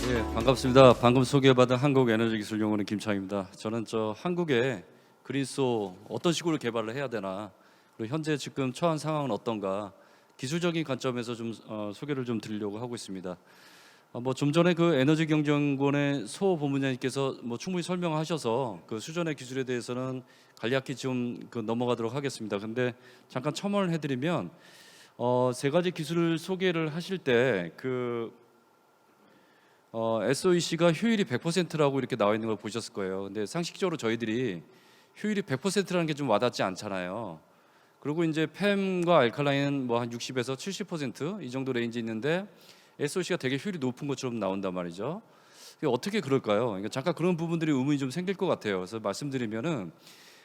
예, 반갑습니다. 방금 소개받은 한국에너지기술연구원 김창입니다. 저는 한국의 그린소 어떤 식으로 개발을 해야 되나, 그리고 현재 지금 처한 상황은 어떤가, 기술적인 관점에서 소개를 좀 드리려고 하고 있습니다. 좀 전에 그 에너지경제연구원의 소 본부장님께서 충분히 설명하셔서 그 수전의 기술에 대해서는 간략히 넘어가도록 하겠습니다. 근데 잠깐 첨언을 해드리면 세 가지 기술을 소개를 하실 때 SOEC가 효율이 100%라고 이렇게 나와 있는 걸 보셨을 거예요. 근데 상식적으로 저희들이 효율이 100%라는 게 좀 와닿지 않잖아요. 그리고 이제 팸과 알칼라인은 한 60에서 70%이 정도 레인지 있는데 SOEC가 되게 효율이 높은 것처럼 나온단 말이죠. 이게 어떻게 그럴까요? 그러니까 잠깐 그런 부분들이 의문이 좀 생길 것 같아요. 그래서 말씀드리면은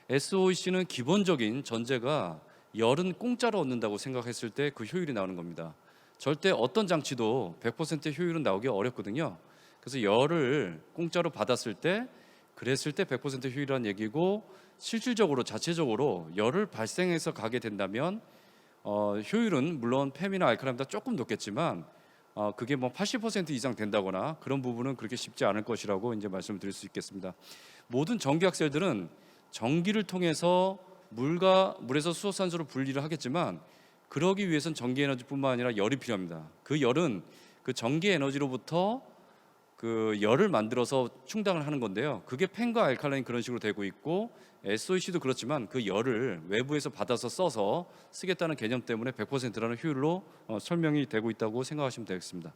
SOEC는 기본적인 전제가 열은 공짜로 얻는다고 생각했을 때 그 효율이 나오는 겁니다. 절대 어떤 장치도 100% 효율은 나오기 어렵거든요. 그래서 열을 공짜로 받았을 때, 그랬을 때 100% 효율이라는 얘기고, 실질적으로 자체적으로 열을 발생해서 가게 된다면 효율은 물론 팸이나 알칼라인보다 조금 높겠지만 그게 80% 이상 된다거나 그런 부분은 그렇게 쉽지 않을 것이라고 이제 말씀을 드릴 수 있겠습니다. 모든 전기학설들은 전기를 통해서 물에서 수소산소를 분리를 하겠지만, 그러기 위해서는 전기 에너지뿐만 아니라 열이 필요합니다. 그 열은 그 전기 에너지로부터 그 열을 만들어서 충당을 하는 건데요. 그게 팬과 알칼라인 그런 식으로 되고 있고, SOEC도 그렇지만 그 열을 외부에서 받아서 써서 쓰겠다는 개념 때문에 100%라는 효율로 설명이 되고 있다고 생각하시면 되겠습니다.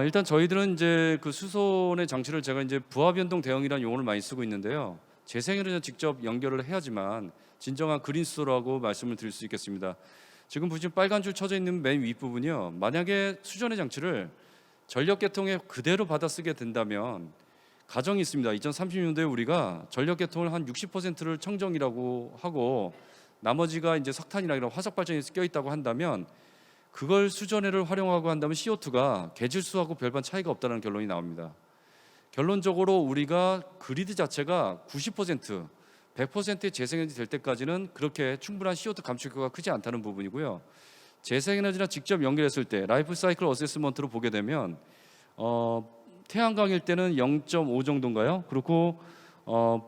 일단 저희들은 이제 그 수소의 장치를 제가 이제 부하변동 대응이라는 용어를 많이 쓰고 있는데요. 재생에너지는 직접 연결을 해야지만 진정한 그린 수소라고 말씀을 드릴 수 있겠습니다. 지금 보시면 빨간 줄 쳐져 있는 맨 윗부분이요. 만약에 수전의 장치를 전력계통에 그대로 받아 쓰게 된다면 가정이 있습니다. 2030년도에 우리가 전력계통을 한 60%를 청정이라고 하고 나머지가 이제 석탄이나 이런 화석 발전에 껴 있다고 한다면, 그걸 수전해를 활용하고 한다면 CO2가 계질수하고 별반 차이가 없다는 결론이 나옵니다. 결론적으로 우리가 그리드 자체가 90%, 100%의 재생에너지 될 때까지는 그렇게 충분한 CO2 감축 효과가 크지 않다는 부분이고요. 재생에너지랑 직접 연결했을 때 라이프 사이클 어세스먼트로 보게 되면 태양광일 때는 0.5 정도인가요? 그리고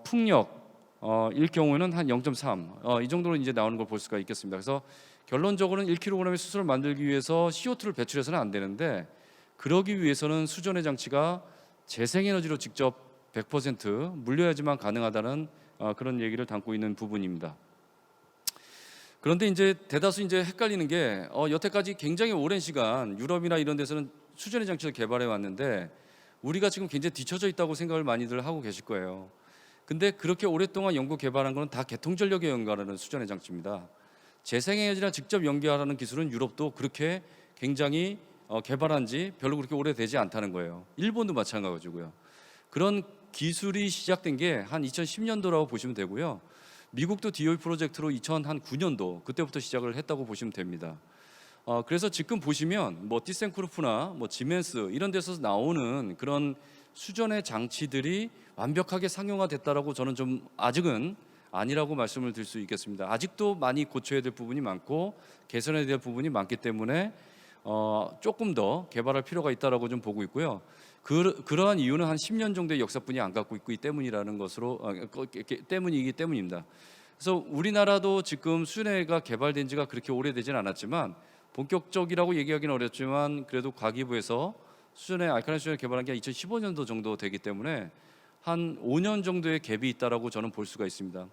풍력 일 경우에는 한 0.3 이 정도로 이제 나오는 걸 볼 수가 있겠습니다. 그래서 결론적으로는 1kg의 수소를 만들기 위해서 CO2를 배출해서는 안 되는데, 그러기 위해서는 수전의 장치가 재생에너지로 직접 100% 물려야지만 가능하다는 그런 얘기를 담고 있는 부분입니다. 그런데 이제 대다수 이제 헷갈리는 게 여태까지 굉장히 오랜 시간 유럽이나 이런 데서는 수전의 장치를 개발해 왔는데 우리가 지금 굉장히 뒤처져 있다고 생각을 많이들 하고 계실 거예요. 근데 그렇게 오랫동안 연구 개발한 건 다 개통전력에 연결하는 수전의 장치입니다. 재생에너지랑 직접 연결하는 기술은 유럽도 그렇게 굉장히 개발한 지 별로 그렇게 오래되지 않다는 거예요. 일본도 마찬가지고요. 그런 기술이 시작된 게 한 2010년도라고 보시면 되고요. 미국도 DOE 프로젝트로 2009년도 그때부터 시작을 했다고 보시면 됩니다. 그래서 지금 보시면 티센크루프나 지멘스 이런 데서 나오는 그런 수전의 장치들이 완벽하게 상용화됐다라고 저는 좀 아직은 아니라고 말씀을 드릴 수 있겠습니다. 아직도 많이 고쳐야 될 부분이 많고 개선해야 될 부분이 많기 때문에 조금 더 개발할 필요가 있다라고 좀 보고 있고요. 그러한 이유는 한 10년 정도의 역사뿐이 안 갖고 있기 때문이라는 것으로 때문이기 때문입니다. 그래서 우리나라도 지금 수준회가 개발된 지가 그렇게 오래되진 않았지만, 본격적이라고 얘기하기는 어렵지만 그래도 과기부에서 수준회 알칼라인 수준을 개발한 게 2015년도 정도 되기 때문에 한 5년 정도의 갭이 있다라고 저는 볼 수가 있습니다.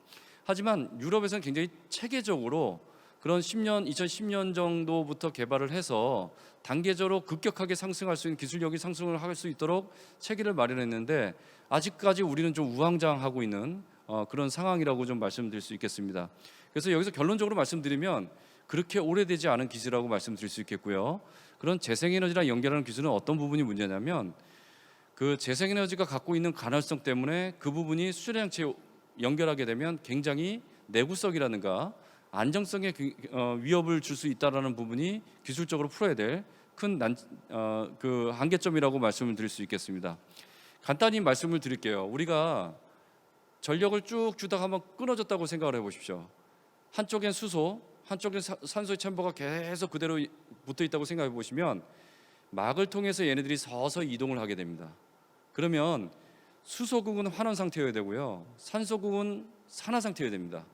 하지만 유럽에서는 굉장히 체계적으로 그런 2010년 정도부터 개발을 해서 단계적으로 급격하게 상승할 수 있는 기술력이 상승을 할 수 있도록 체계를 마련했는데, 아직까지 우리는 좀 우왕좌왕하고 있는 그런 상황이라고 좀 말씀드릴 수 있겠습니다. 그래서 여기서 결론적으로 말씀드리면 그렇게 오래되지 않은 기술이라고 말씀드릴 수 있겠고요. 그런 재생에너지랑 연결하는 기술은 어떤 부분이 문제냐면, 그 재생에너지가 갖고 있는 간헐성 때문에 그 부분이 수전장치에 연결하게 되면 굉장히 내구성이라든가 안정성에 위협을 줄 수 있다는 부분이 기술적으로 풀어야 될 큰 그 한계점이라고 말씀을 드릴 수 있겠습니다. 간단히 말씀을 드릴게요. 우리가 전력을 쭉 주다가 한번 끊어졌다고 생각을 해보십시오. 한쪽엔 수소, 한쪽엔 산소의 챔버가 계속 그대로 붙어 있다고 생각해 보시면 막을 통해서 얘네들이 서서히 이동을 하게 됩니다. 그러면 수소국은 환원 상태여야 되고요, 산소국은 산화 상태여야 됩니다.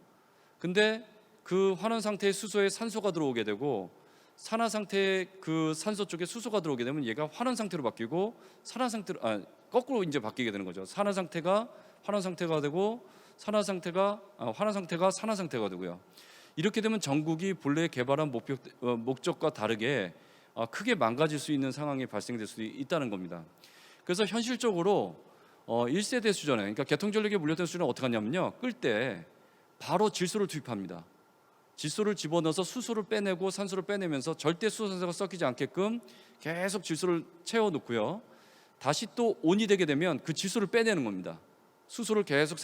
근데 그 환원 상태의 수소에 산소가 들어오게 되고 산화 상태의 그 산소 쪽에 수소가 들어오게 되면 얘가 환원 상태로 바뀌고 산화 상태로 거꾸로 이제 바뀌게 되는 거죠. 산화 상태가 환원 상태가 되고 산화 상태가 환원 상태가 산화 상태가 되고요. 이렇게 되면 전국이 본래 개발한 목적과 다르게 크게 망가질 수 있는 상황이 발생될 수 있다는 겁니다. 그래서 현실적으로 1세대 수전에, 그러니까 개통전력에 물렸던 수전은 어떻게 하냐면요, 끌 때 바로 질소를 투입합니다. 질소를 집어넣어서 수소를 빼내고 산소를 빼내면서 절대 수소 산소가 섞이지 않게끔 계속 질소를 채워 놓고요, 다시 또 온이 되게 되면 그 질소를 빼내는 겁니다. 수소를 계속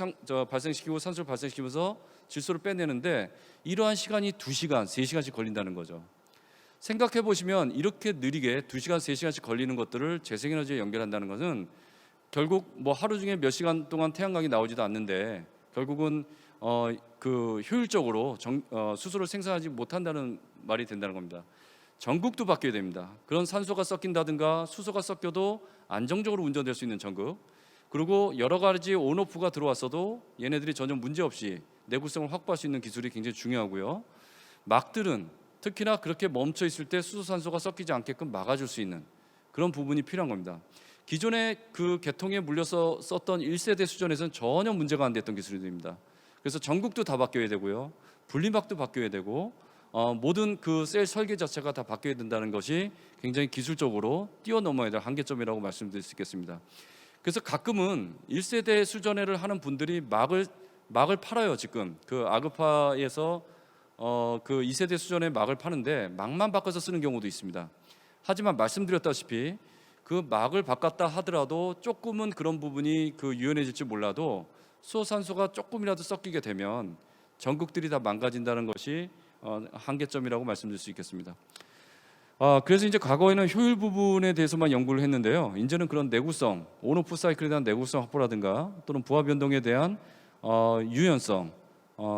발생시키고 산소를 발생시키면서 질소를 빼내는데 이러한 시간이 2시간, 3시간씩 걸린다는 거죠. 생각해 보시면 이렇게 느리게 2시간, 3시간씩 걸리는 것들을 재생에너지에 연결한다는 것은 결국 뭐 하루 중에 몇 시간 동안 태양광이 나오지도 않는데 결국은 그 효율적으로 수소를 생산하지 못한다는 말이 된다는 겁니다. 전극도 바뀌어야 됩니다. 그런 산소가 섞인다든가 수소가 섞여도 안정적으로 운전될 수 있는 전극, 그리고 여러 가지 온오프가 들어왔어도 얘네들이 전혀 문제없이 내구성을 확보할 수 있는 기술이 굉장히 중요하고요. 막들은 특히나 그렇게 멈춰 있을 때 수소 산소가 섞이지 않게끔 막아줄 수 있는 그런 부분이 필요한 겁니다. 기존에 그 개통에 물려서 썼던 1세대 수전에서는 전혀 문제가 안 됐던 기술입니다. 그래서 전극도 다 바뀌어야 되고요, 분리막도 바뀌어야 되고 모든 그 셀 설계 자체가 다 바뀌어야 된다는 것이 굉장히 기술적으로 뛰어넘어야 될 한계점이라고 말씀드릴 수 있겠습니다. 그래서 가끔은 1세대 수전회를 하는 분들이 막을 팔아요. 지금 그 아그파에서 그 2세대 수전회 막을 파는데 막만 바꿔서 쓰는 경우도 있습니다. 하지만 말씀드렸다시피 그 막을 바꿨다 하더라도 조금은 그런 부분이 그 유연해질지 몰라도 수소산소가 조금이라도 섞이게 되면 전극들이 다 망가진다는 것이 한계점이라고 말씀드릴 수 있겠습니다. 그래서 이제 과거에는 효율 부분에 대해서만 연구를 했는데요, 이제는 그런 내구성, 온오프 사이클에 대한 내구성 확보라든가 또는 부하 변동에 대한 유연성,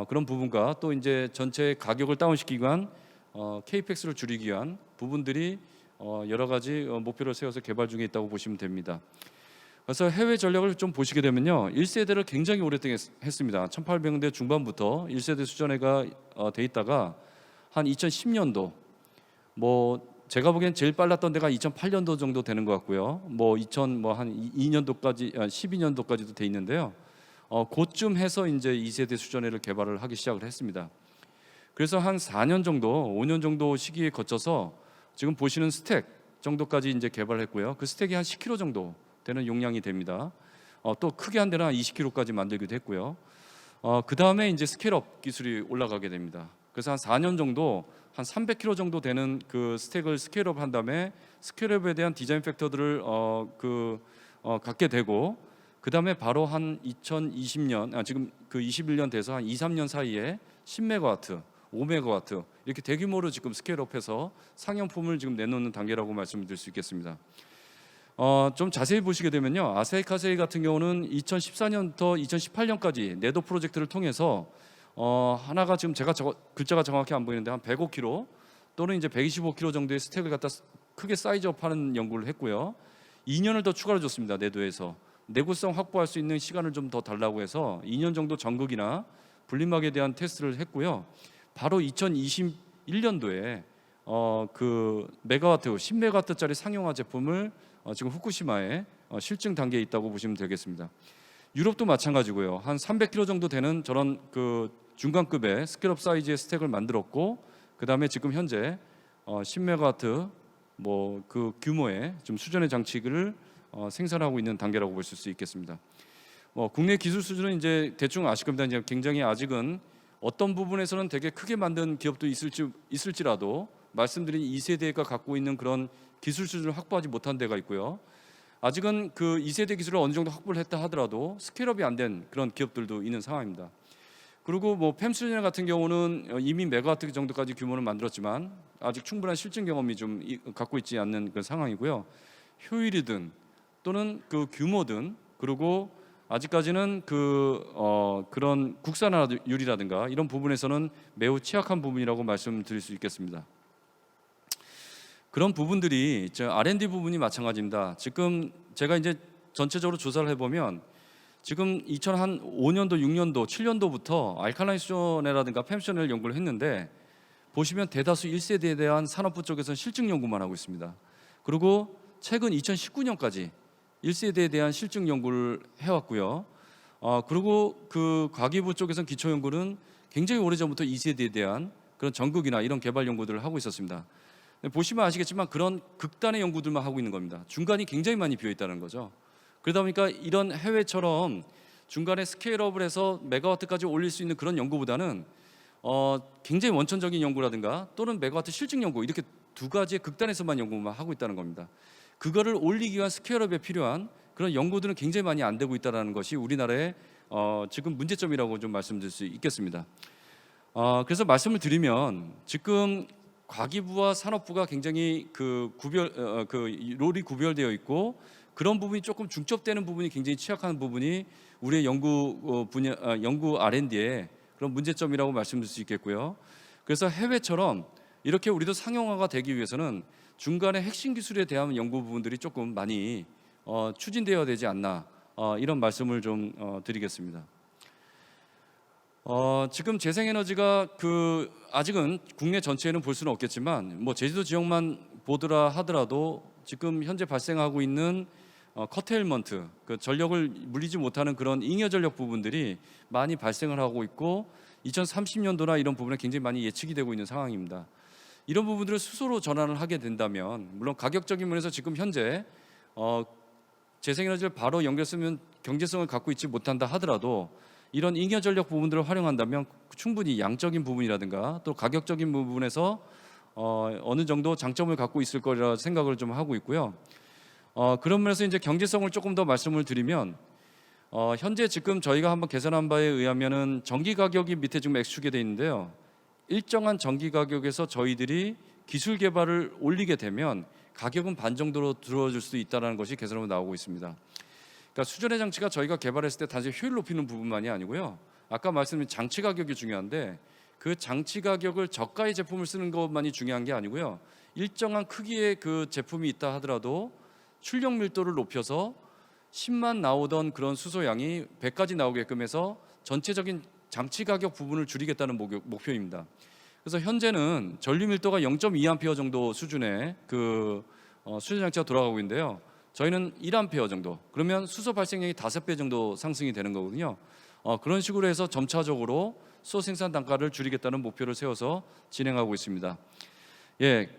그런 부분과 또 이제 전체 가격을 다운시키기 위한 KPX를 줄이기 위한 부분들이 여러 가지 목표를 세워서 개발 중에 있다고 보시면 됩니다. 그래서 해외 전략을 좀 보시게 되면요, 1세대를 굉장히 오랫동안 했습니다. 1800년대 중반부터 1세대 수전회가 돼 있다가 한 2010년도, 뭐 제가 보기엔 제일 빨랐던 데가 2008년도 정도 되는 것 같고요, 뭐 한 2년도까지 12년도까지도 돼 있는데요, 그쯤 해서 이제 2세대 수전회를 개발을 하기 시작을 했습니다. 그래서 한 4년 정도, 5년 정도 시기에 거쳐서 지금 보시는 스택 정도까지 이제 개발했고요, 그 스택이 한 10kg 정도 되는 용량이 됩니다. 또 크게 한 데는 한 20kg까지 만들기도 했고요. 그 다음에 이제 스케일업 기술이 올라가게 됩니다. 그래서 한 4년 정도 한 300kg 정도 되는 그 스택을 스케일업 한 다음에 스케일업에 대한 디자인 팩터들을 갖게 되고, 그 다음에 바로 한 2020년, 지금 그 21년 돼서 한 2, 3년 사이에 10메가와트, 5메가와트 이렇게 대규모로 지금 스케일업해서 상용품을 지금 내놓는 단계라고 말씀드릴 수 있겠습니다. 좀 자세히 보시게 되면요, 아사히 카세이 같은 경우는 2014년부터 2018년까지 네도 프로젝트를 통해서 하나가 지금 제가 글자가 정확히 안 보이는데 한 105kg 또는 이제 125kg 정도의 스택을 갖다 크게 사이즈업하는 연구를 했고요, 2년을 더 추가로 줬습니다. 네도에서 내구성 확보할 수 있는 시간을 좀 더 달라고 해서 2년 정도 전극이나 분리막에 대한 테스트를 했고요, 바로 2021년도에 그 메가와트 10메가와트짜리 상용화 제품을 지금 후쿠시마에 실증 단계에 있다고 보시면 되겠습니다. 유럽도 마찬가지고요, 한 300kg 정도 되는 저런 그 중간급의 스케일업 사이즈의 스택을 만들었고, 그 다음에 지금 현재 10메가와트 뭐 그 규모의 좀 수준의 장치를 생산하고 있는 단계라고 보실 수 있겠습니다. 국내 기술 수준은 이제 대충 아실 겁니다. 이제 굉장히 아직은 어떤 부분에서는 되게 크게 만든 기업도 있을지라도 말씀드린 2세대가 갖고 있는 그런 기술 수준을 확보하지 못한 데가 있고요, 아직은 그 2세대 기술을 어느 정도 확보를 했다 하더라도 스케일업이 안 된 그런 기업들도 있는 상황입니다. 그리고 뭐 펨수전 같은 경우는 이미 메가와트 정도까지 규모를 만들었지만 아직 충분한 실증 경험이 좀 갖고 있지 않는 그런 상황이고요, 효율이든 또는 그 규모든, 그리고 아직까지는 그런 국산화율이라든가 이런 부분에서는 매우 취약한 부분이라고 말씀드릴 수 있겠습니다. 그런 부분들이 R&D 부분이 마찬가지입니다. 지금 제가 이제 전체적으로 조사를 해보면 지금 2005년도, 6년도, 7년도부터 알칼라인 수전해라든가 펜션을 연구를 했는데 보시면 대다수 1세대에 대한 산업부 쪽에서는 실증 연구만 하고 있습니다. 그리고 최근 2019년까지 1세대에 대한 실증 연구를 해왔고요. 그리고 그 과기부 쪽에서는 기초 연구는 굉장히 오래전부터 2세대에 대한 그런 전극이나 이런 개발 연구들을 하고 있었습니다. 보시면 아시겠지만 그런 극단의 연구들만 하고 있는 겁니다. 중간이 굉장히 많이 비어 있다는 거죠. 그러다 보니까 이런 해외처럼 중간에 스케일업을 해서 메가와트까지 올릴 수 있는 그런 연구보다는 굉장히 원천적인 연구라든가 또는 메가와트 실증 연구, 이렇게 두 가지의 극단에서만 연구만 하고 있다는 겁니다. 그거를 올리기 위한 스케일업에 필요한 그런 연구들은 굉장히 많이 안 되고 있다는 것이 우리나라의 지금 문제점이라고 좀 말씀드릴 수 있겠습니다. 그래서 말씀을 드리면 지금 과기부와 산업부가 굉장히 롤이 구별되어 있고 그런 부분이 조금 중첩되는 부분이 굉장히 취약한 부분이 우리의 연구 분야, 연구 R&D의 그런 문제점이라고 말씀드릴 수 있겠고요. 그래서 해외처럼 이렇게 우리도 상용화가 되기 위해서는 중간에 핵심 기술에 대한 연구 부분들이 조금 많이 추진되어야 되지 않나, 이런 말씀을 좀 드리겠습니다. 지금 재생에너지가 아직은 국내 전체에는 볼 수는 없겠지만 제주도 지역만 보더라 하더라도 지금 현재 발생하고 있는 커테일먼트, 전력을 물리지 못하는 그런 잉여 전력 부분들이 많이 발생을 하고 있고 2030년도나 이런 부분에 굉장히 많이 예측이 되고 있는 상황입니다. 이런 부분들을 수소로 전환을 하게 된다면 물론 가격적인 면에서 지금 현재 재생에너지를 바로 연결 쓰면 경제성을 갖고 있지 못한다 하더라도 이런 잉여 전력 부분들을 활용한다면 충분히 양적인 부분이라든가 또 가격적인 부분에서 어느 정도 장점을 갖고 있을 거라 생각을 좀 하고 있고요. 그런 면에서 이제 경제성을 조금 더 말씀을 드리면 현재 지금 저희가 한번 계산한 바에 의하면은 전기 가격이 밑에 지금 X축에 돼 있는데요. 일정한 전기 가격에서 저희들이 기술 개발을 올리게 되면 가격은 반 정도로 들어줄 수 있다는 것이 계산으로 나오고 있습니다. 그러니까 수전의 장치가 저희가 개발했을 때 단지 효율 높이는 부분만이 아니고요. 아까 말씀드린 장치 가격이 중요한데 그 장치 가격을 저가의 제품을 쓰는 것만이 중요한 게 아니고요. 일정한 크기의 그 제품이 있다 하더라도 출력 밀도를 높여서 10만 나오던 그런 수소양이 100까지 나오게끔 해서 전체적인 장치 가격 부분을 줄이겠다는 목표입니다. 그래서 현재는 전류 밀도가 0.2A 정도 수준의 수전 장치가 돌아가고 있는데요. 저희는 1A 정도, 그러면 수소 발생량이 5배 정도 상승이 되는 거거든요. 그런 식으로 해서 점차적으로 수소 생산 단가를 줄이겠다는 목표를 세워서 진행하고 있습니다. 예,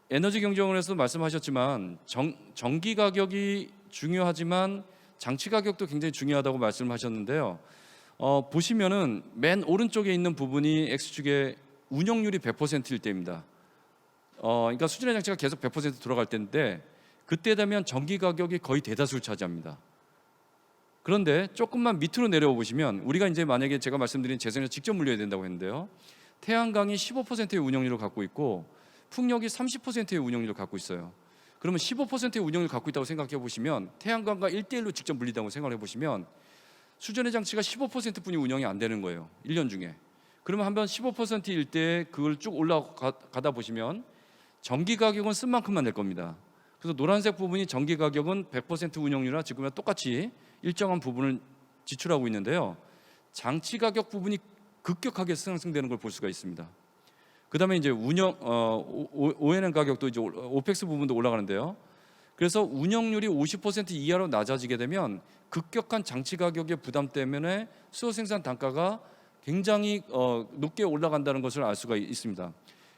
에너지 경제원에서도 말씀하셨지만 전기 가격이 중요하지만 장치 가격도 굉장히 중요하다고 말씀하셨는데요. 보시면은 맨 오른쪽에 있는 부분이 X축의 운영률이 100%일 때입니다. 그러니까 수준의 장치가 계속 100% 돌아갈 때인데 그때 되면 전기 가격이 거의 대다수를 차지합니다. 그런데 조금만 밑으로 내려와 보시면 우리가 이제 만약에 제가 말씀드린 재생을 직접 물려야 된다고 했는데요. 태양광이 15%의 운영률을 갖고 있고 풍력이 30%의 운영률을 갖고 있어요. 그러면 15%의 운영률을 갖고 있다고 생각해 보시면 태양광과 1대1로 직접 물린다고 생각해 보시면 수전의 장치가 15%뿐이 운영이 안 되는 거예요. 1년 중에. 그러면 한번 15%일 때 그걸 쭉 올라가다 보시면 전기 가격은 쓴 만큼만 낼 겁니다. 그래서 노란색 부분이 전기 가격은 100% 운영률이나 지금과 똑같이 일정한 부분을 지출하고 있는데요. 장치 가격 부분이 급격하게 상승되는 걸 볼 수가 있습니다. 그다음에 이제 O&M 가격도 이제 오펙스 부분도 올라가는데요. 그래서 운영률이 50% 이하로 낮아지게 되면 급격한 장치 가격의 부담 때문에 수소 생산 단가가 굉장히 높게 올라간다는 것을 알 수가 있습니다.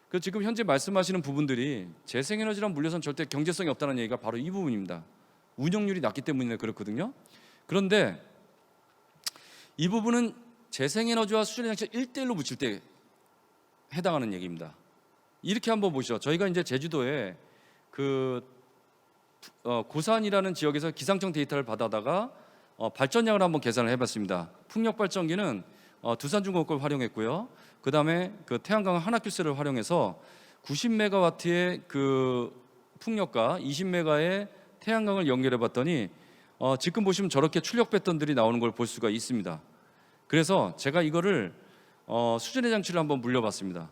그 지금 현재 말씀하시는 부분들이 재생에너지랑 물려선 절대 경제성이 없다는 얘기가 바로 이 부분입니다. 운영률이 낮기 때문에 그렇거든요. 그런데 이 부분은 재생에너지와 수전의 장치 1대1로 붙일 때 해당하는 얘기입니다. 이렇게 한번 보시죠. 저희가 이제 제주도에 고산이라는 지역에서 기상청 데이터를 받아다가 발전량을 한번 계산을 해봤습니다. 풍력 발전기는 두산중공업을 활용했고요. 그 다음에 태양광 하나큐스를 활용해서 90메가와트의 풍력과 20메가의 태양광을 연결해봤더니 지금 보시면 저렇게 출력 패턴들이 나오는 걸 볼 수가 있습니다. 그래서 제가 이거를 수전의 장치를 한번 물려봤습니다.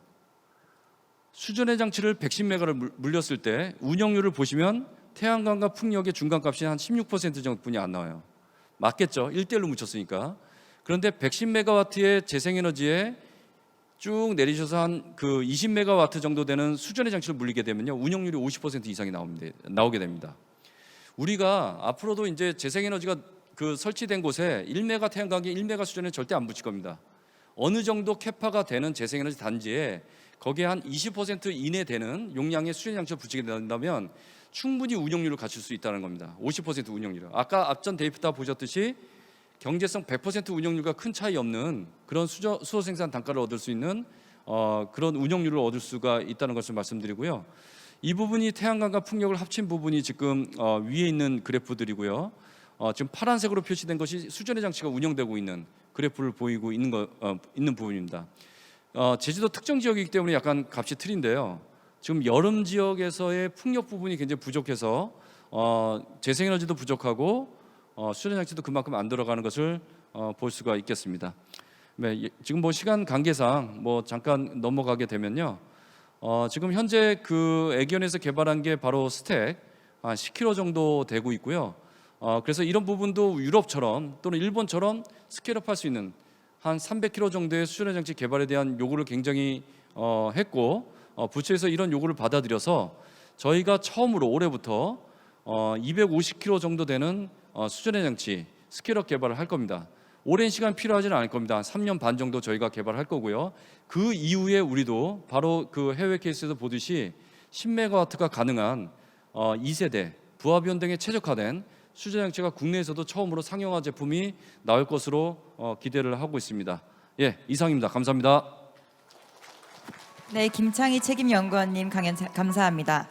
수전의 장치를 110메가를 물렸을 때 운영률을 보시면 태양광과 풍력의 중간값이 한 16% 정도뿐이 안 나와요. 맞겠죠? 1대1로 묻혔으니까. 그런데 110메가와트의 재생에너지에 쭉 내리셔서 한 그 20메가와트 정도 되는 수전의 장치를 물리게 되면요, 운영률이 50% 이상이 나오게 됩니다. 우리가 앞으로도 이제 재생에너지가 그 설치된 곳에 1메가 태양광에 1메가 수전에 절대 안 붙일 겁니다. 어느 정도 캐파가 되는 재생에너지 단지에 거기에 한 20% 이내 되는 용량의 수전 장치를 붙이게 된다면 충분히 운영률을 갖출 수 있다는 겁니다. 50% 운영률을. 아까 앞전 데이터 보셨듯이 경제성 100% 운영률과 큰 차이 없는 그런 수소 생산 단가를 얻을 수 있는 그런 운영률을 얻을 수가 있다는 것을 말씀드리고요. 이 부분이 태양광과 풍력을 합친 부분이 지금 위에 있는 그래프들이고요. 지금 파란색으로 표시된 것이 수전의 장치가 운영되고 있는 그래프를 보이고 있는 부분입니다. 제주도 특정 지역이기 때문에 약간 값이 틀린데요. 지금 여름 지역에서의 풍력 부분이 굉장히 부족해서 재생에너지도 부족하고 수전 장치도 그만큼 안 들어가는 것을 볼 수가 있겠습니다. 네, 지금 뭐 시간 관계상 뭐 잠깐 넘어가게 되면요. 지금 현재 그 애견에서 개발한 게 바로 스택 한 10kg 정도 되고 있고요. 그래서 이런 부분도 유럽처럼 또는 일본처럼 스케일업할 수 있는 한 300kg 정도의 수전의 장치 개발에 대한 요구를 굉장히 했고 부처에서 이런 요구를 받아들여서 저희가 처음으로 올해부터 250kg 정도 되는 수전의 장치 스케일업 개발을 할 겁니다. 오랜 시간 필요하지는 않을 겁니다. 한 3년 반 정도 저희가 개발할 거고요. 그 이후에 우리도 바로 그 해외 케이스에서 보듯이 10메가와트가 가능한 2세대 부하비원 등에 최적화된 수전 장치가 국내에서도 처음으로 상용화 제품이 나올 것으로 기대를 하고 있습니다. 예, 이상입니다. 감사합니다. 네, 김창희 책임연구원님 강연 감사합니다.